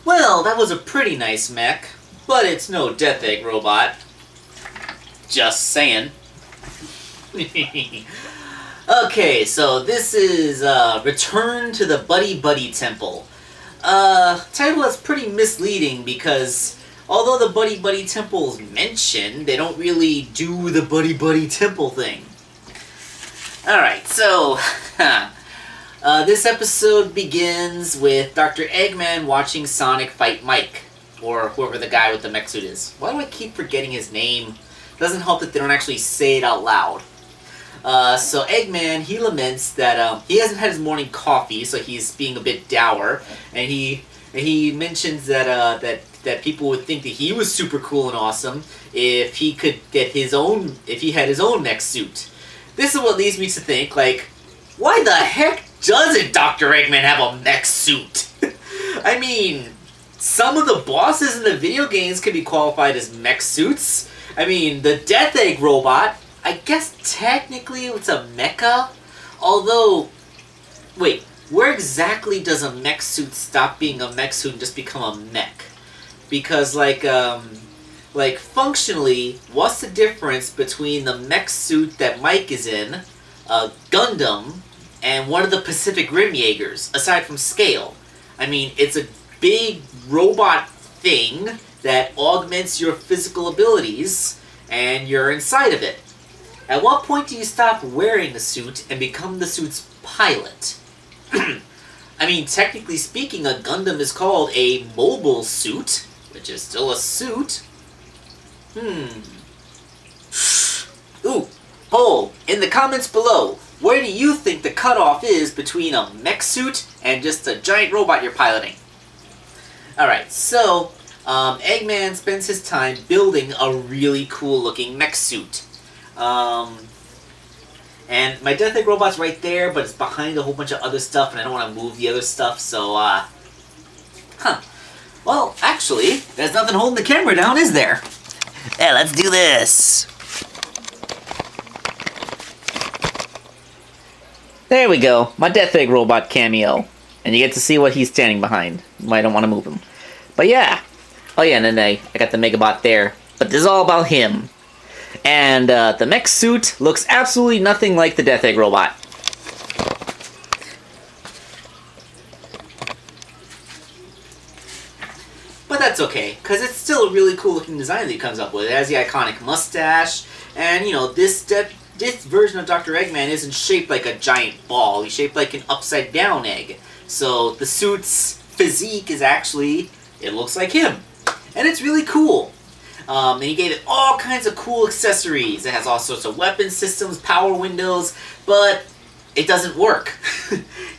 Well, that was a pretty nice mech, but it's no Death Egg robot. Just saying. Okay, so this is Return to the Buddy Buddy Temple. Title is pretty misleading because although the Buddy Buddy Temple is mentioned, they don't really do the Buddy Buddy Temple thing. Alright, so this episode begins with Dr. Eggman watching Sonic fight Mike, or whoever the guy with the mech suit is. Why do I keep forgetting his name? It doesn't help that they don't actually say it out loud. So Eggman, he laments that he hasn't had his morning coffee, so he's being a bit dour, and he mentions that that people would think that he was super cool and awesome if he could get if he had his own mech suit. This is what leads me to think, like, why the heck doesn't Dr. Eggman have a mech suit? I mean, some of the bosses in the video games can be qualified as mech suits. I mean, the Death Egg robot, I guess technically it's a mecha, although, wait, where exactly does a mech suit stop being a mech suit and just become a mech? Because, like functionally, what's the difference between the mech suit that Mike is in, Gundam, and one of the Pacific Rim Jaegers, aside from scale? I mean, it's a big robot thing that augments your physical abilities, and you're inside of it. At what point do you stop wearing the suit and become the suit's pilot? I mean, technically speaking, a Gundam is called a mobile suit, which is still a suit. Ooh, poll, in the comments below, where do you think the cutoff is between a mech suit and just a giant robot you're piloting? Alright, so, Eggman spends his time building a really cool looking mech suit. And my Death Egg robot's right there, but it's behind a whole bunch of other stuff, and I don't want to move the other stuff, so, Well, actually, there's nothing holding the camera down, is there? Yeah, let's do this. There we go, my Death Egg robot cameo. And you get to see what he's standing behind. You might don't want to move him. But yeah. Oh yeah, and then I got the Megabot there. But this is all about him. And the mech suit looks absolutely nothing like the Death Egg robot. But that's okay, because it's still a really cool looking design that he comes up with. It has the iconic mustache, and you know, this version of Dr. Eggman isn't shaped like a giant ball. He's shaped like an upside down egg. So the suit's physique is actually, it looks like him. And it's really cool. And he gave it all kinds of cool accessories. It has all sorts of weapon systems, power windows, but it doesn't work.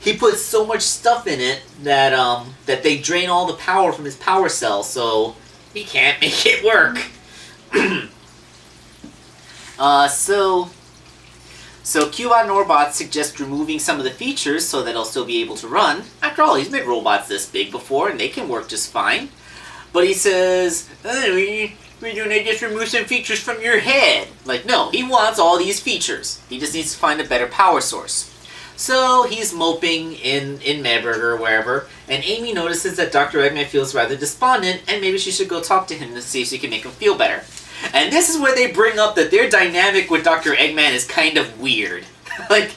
He puts so much stuff in it that that they drain all the power from his power cell, so he can't make it work. So Cubot and Orbot suggest removing some of the features so that he'll still be able to run. After all, he's made robots this big before, and they can work just fine. But he says, we're gonna just remove some features from your head. Like, no, he wants all these features. He just needs to find a better power source. So he's moping in Mayberg or wherever, and Amy notices that Dr. Eggman feels rather despondent, and maybe she should go talk to him to see if she can make him feel better. And this is where they bring up that their dynamic with Dr. Eggman is kind of weird. like,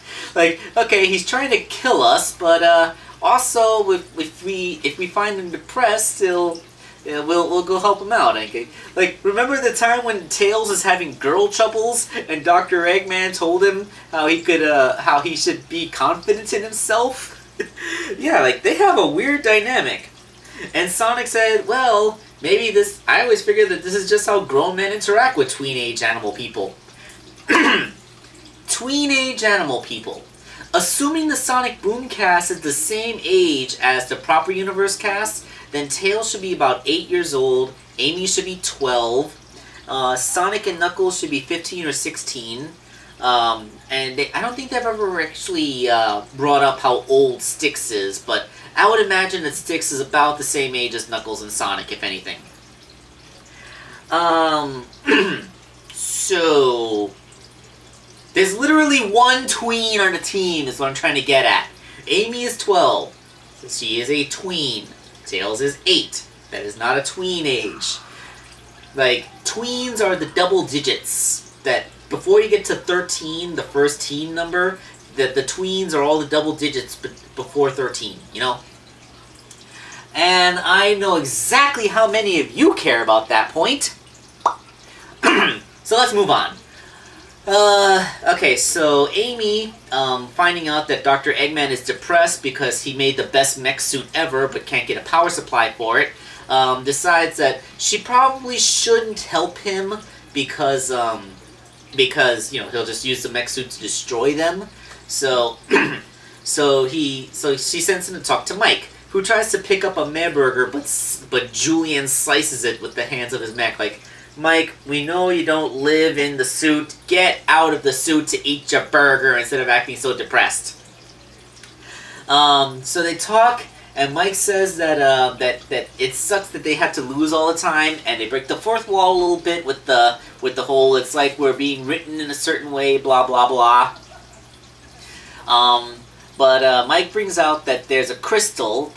okay, he's trying to kill us, but also if we find him depressed, we'll go help him out. Like, remember the time when Tails was having girl troubles, and Dr. Eggman told him how he should be confident in himself? Yeah, like, they have a weird dynamic. And Sonic said, well, maybe I always figured that this is just how grown men interact with tween-age animal people. Tween-age animal people. Assuming the Sonic Boom cast is the same age as the proper universe cast, then Tails should be about 8 years old, Amy should be 12, Sonic and Knuckles should be 15 or 16, and I don't think they've ever actually brought up how old Styx is, but I would imagine that Styx is about the same age as Knuckles and Sonic, if anything. So, there's literally one tween on the team, is what I'm trying to get at. Amy is 12, so she is a tween. Tails is 8. That is not a tween age. Like, tweens are the double digits. That before you get to 13, the first teen number, that the tweens are all the double digits before 13, you know? And I know exactly how many of you care about that point. So let's move on. Okay, so Amy, finding out that Dr. Eggman is depressed because he made the best mech suit ever but can't get a power supply for it, decides that she probably shouldn't help him because, you know, he'll just use the mech suit to destroy them. So, so she sends him to talk to Mike, who tries to pick up a meh burger, but Julian slices it with the hands of his mech, like, Mike, we know you don't live in the suit. Get out of the suit to eat your burger instead of acting so depressed. So they talk, and Mike says that that it sucks that they have to lose all the time, and they break the fourth wall a little bit with the whole it's like we're being written in a certain way, blah blah blah. But Mike brings out that there's a crystal,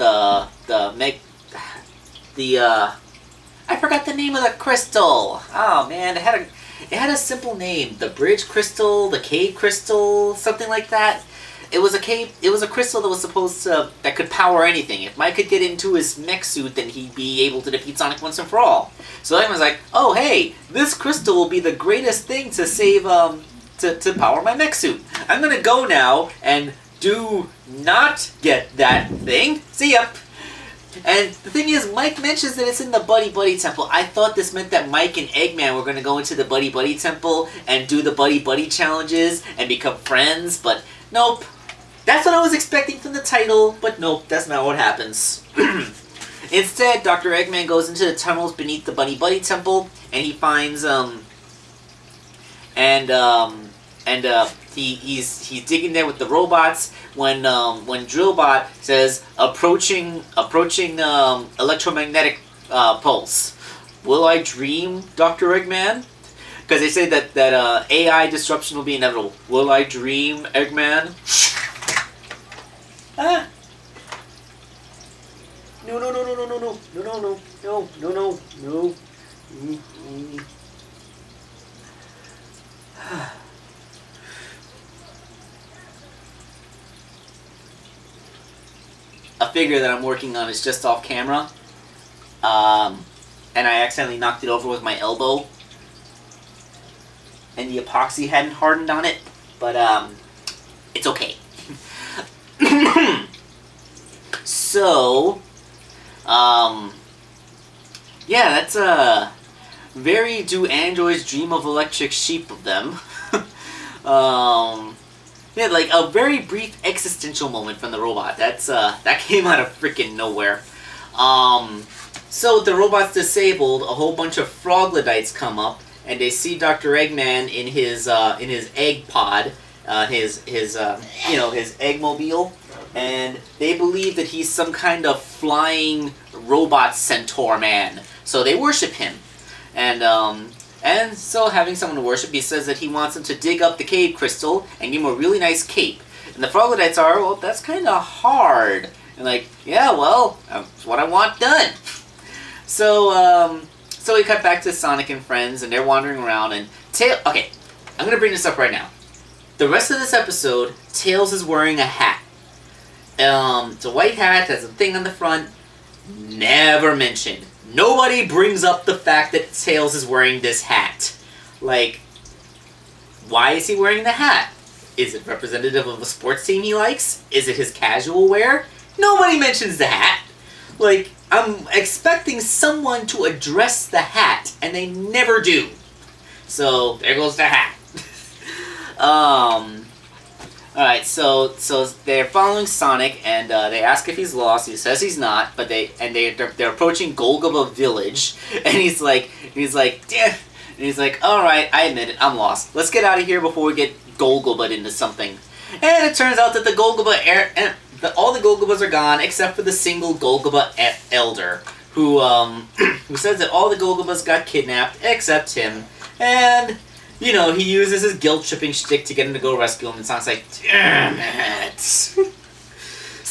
I forgot the name of the crystal. Oh man, it had a simple name. The bridge crystal, the cave crystal, something like that. It was a crystal that was supposed to, that could power anything. If Mike could get into his mech suit, then he'd be able to defeat Sonic once and for all. So everyone's like, oh hey, this crystal will be the greatest thing to save, to power my mech suit. I'm gonna go now and do not get that thing. See ya. And the thing is, Mike mentions that it's in the Buddy Buddy Temple. I thought this meant that Mike and Eggman were going to go into the Buddy Buddy Temple and do the Buddy Buddy challenges and become friends, but nope. That's what I was expecting from the title, but nope, that's not what happens. Instead, Dr. Eggman goes into the tunnels beneath the Buddy Buddy Temple, and he finds, he's digging there with the robots when Drillbot says approaching electromagnetic pulse. Will I dream, Dr. Eggman? Because they say that AI disruption will be inevitable. Will I dream, Eggman? Ah. No. A figure that I'm working on is just off camera, and I accidentally knocked it over with my elbow, and the epoxy hadn't hardened on it, but it's okay. So, yeah, that's very do androids dream of electric sheep of them. Yeah, like a very brief existential moment from the robot. That came out of freaking nowhere. So with the robot's disabled, a whole bunch of Froglodites come up, and they see Dr. Eggman in his egg pod, his Eggmobile, and they believe that he's some kind of flying robot centaur man. So they worship him, and so having someone to worship, he says that he wants them to dig up the cave crystal and give him a really nice cape. And the Froglodites are, well, that's kind of hard. And like, yeah, well, that's what I want done. So we cut back to Sonic and friends, and they're wandering around, and okay, I'm gonna bring this up right now. The rest of this episode, Tails is wearing a hat. It's a white hat, has a thing on the front, never mentioned. Nobody brings up the fact that Tails is wearing this hat. Like, why is he wearing the hat? Is it representative of a sports team he likes? Is it his casual wear? Nobody mentions the hat. Like, I'm expecting someone to address the hat, and they never do. So, there goes the hat. Alright, so they're following Sonic, and they ask if he's lost. He says he's not, but they're approaching Golgaba Village, and he's like, damn, and he's like, alright, I admit it, I'm lost. Let's get out of here before we get Golgaba'd into something. And it turns out that the Golgaba, all the Golgabas are gone, except for the single Golgaba Elder, who says that all the Golgabas got kidnapped, except him, and you know, he uses his guilt-tripping shtick to get him to go rescue him, and Sonic's like, damn it. So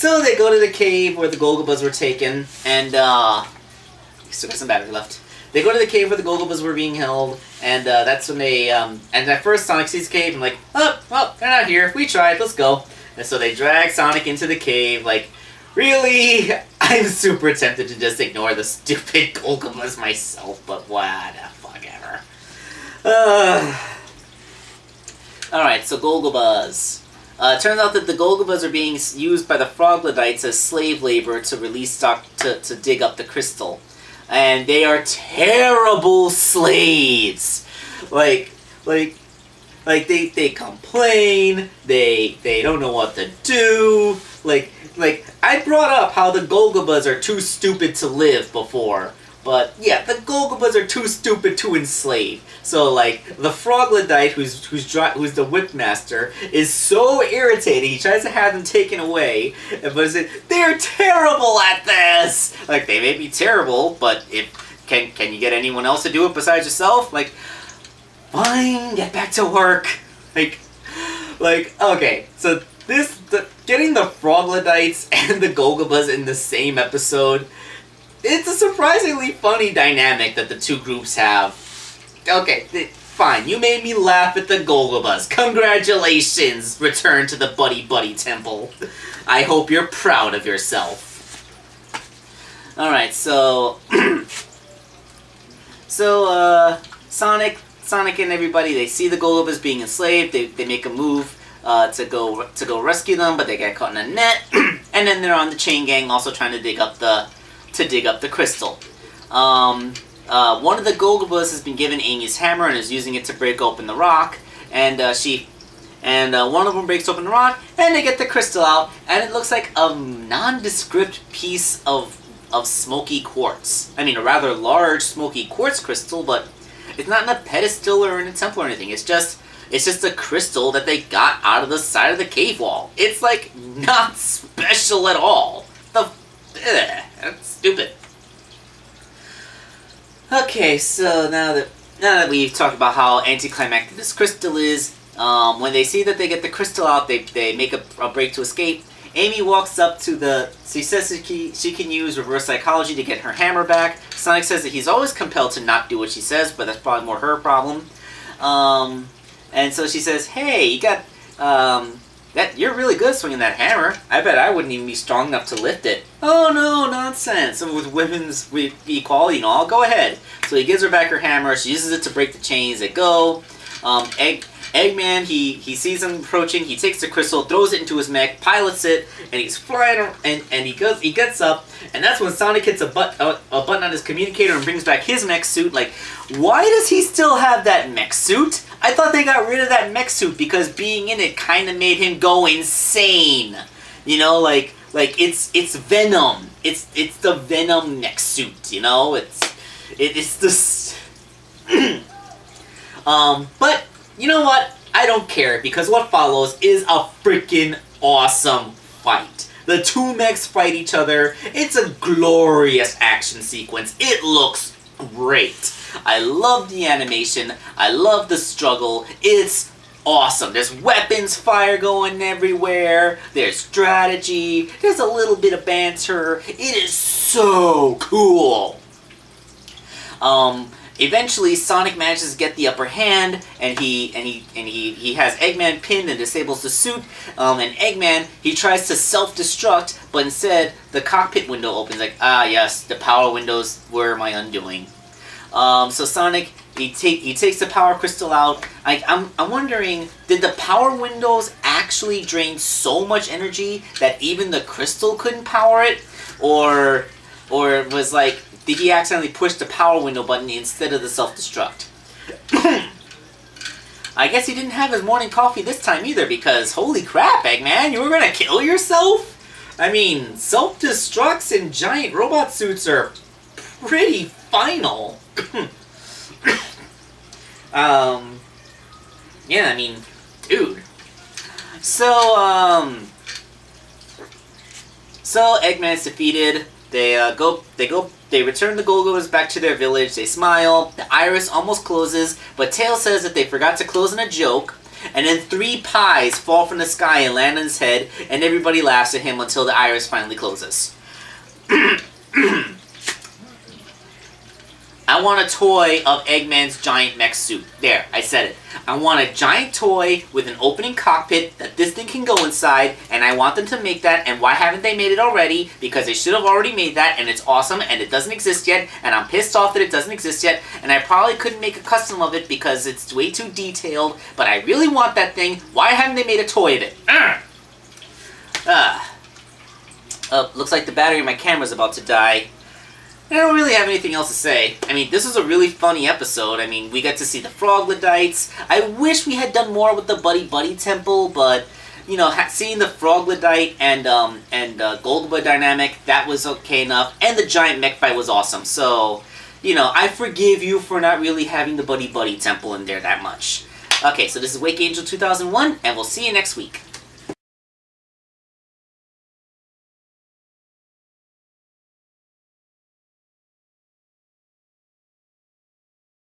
So they go to the cave where the Golgobas were taken, and still got some battery left. They go to the cave where the Golgobas were being held, and that's when they, and at first Sonic sees the cave and like, oh, well, they're not here. We tried, let's go. And so they drag Sonic into the cave, like, really? I'm super tempted to just ignore the stupid Golgobas myself, but what the fuck ever. Alright, so Golgobas. Turns out that the Golgobas are being used by the Froglodites as slave labor to release stock to dig up the crystal. And they are terrible slaves. Like they complain, they don't know what to do. Like I brought up how the Golgobas are too stupid to live before. But yeah, the Golgobas are too stupid to enslave. So like the Froglodite, who's the Whipmaster, is so irritating. He tries to have them taken away, but said they're terrible at this. Like they may be terrible, but can you get anyone else to do it besides yourself? Like, fine, get back to work. Like okay, so getting the Froglodites and the Golgobas in the same episode. It's a surprisingly funny dynamic that the two groups have. Okay, fine. You made me laugh at the Golgobas. Congratulations, return to the Buddy Buddy Temple. I hope you're proud of yourself. Alright, so... Sonic and everybody, they see the Golgobas being enslaved. They make a move to go rescue them, but they get caught in a net. And then they're on the chain gang also trying to dig up the crystal. One of the Golgobas has been given Amy's hammer and is using it to break open the rock, and one of them breaks open the rock, and they get the crystal out, and it looks like a nondescript piece of smoky quartz. I mean, a rather large smoky quartz crystal, but it's not in a pedestal or in a temple or anything. It's just a crystal that they got out of the side of the cave wall. It's like not special at all. That's stupid. Okay, so now that we've talked about how anticlimactic this crystal is, when they see that they get the crystal out, they make a break to escape. Amy walks up to she says she can use reverse psychology to get her hammer back. Sonic says that he's always compelled to not do what she says, but that's probably more her problem. And so she says, hey, you got, you're really good swinging that hammer. I bet I wouldn't even be strong enough to lift it. Oh no, nonsense. With women's equality and all, go ahead. So he gives her back her hammer. She uses it to break the chains. They go. Eggman, he sees him approaching. He takes the crystal, throws it into his mech, pilots it, and he's flying. And he gets up, and that's when Sonic hits a button on his communicator and brings back his mech suit. Like, why does he still have that mech suit? I thought they got rid of that mech suit because being in it kind of made him go insane. You know, like it's Venom. It's the Venom mech suit. You know, it's this. But you know what? I don't care because what follows is a freaking awesome fight. The two mechs fight each other. It's a glorious action sequence. It looks great. I love the animation. I love the struggle. It's awesome. There's weapons fire going everywhere. There's strategy. There's a little bit of banter. It is so cool. Eventually, Sonic manages to get the upper hand, and he has Eggman pinned and disables the suit. And Eggman, he tries to self-destruct, but instead the cockpit window opens. Like, ah, yes, the power windows were my undoing. So Sonic, he takes the power crystal out. I'm wondering, did the power windows actually drain so much energy that even the crystal couldn't power it, or was like, did he accidentally push the power window button instead of the self-destruct? I guess he didn't have his morning coffee this time either, because holy crap, Eggman, you were gonna kill yourself? I mean, self-destructs in giant robot suits are pretty final. Yeah, I mean, dude. So Eggman's defeated. They return the Golgobas back to their village. They smile. The iris almost closes, but Tails says that they forgot to close on a joke. and then 3 pies fall from the sky and land on his head, and everybody laughs at him until the iris finally closes. I want a toy of Eggman's giant mech suit. There, I said it. I want a giant toy with an opening cockpit that this thing can go inside, and I want them to make that, and why haven't they made it already? Because they should have already made that, and it's awesome, and it doesn't exist yet, and I'm pissed off that it doesn't exist yet, and I probably couldn't make a custom of it because it's way too detailed, but I really want that thing. Why haven't they made a toy of it? Looks like the battery in my camera's about to die. I don't really have anything else to say. I mean, this was a really funny episode. I mean, we got to see the Froglodites. I wish we had done more with the Buddy Buddy Temple, but, you know, seeing the Froglodite and Goldboy dynamic, that was okay enough. And the giant mech fight was awesome. So, you know, I forgive you for not really having the Buddy Buddy Temple in there that much. Okay, so this is Wake Angel 2001, and we'll see you next week.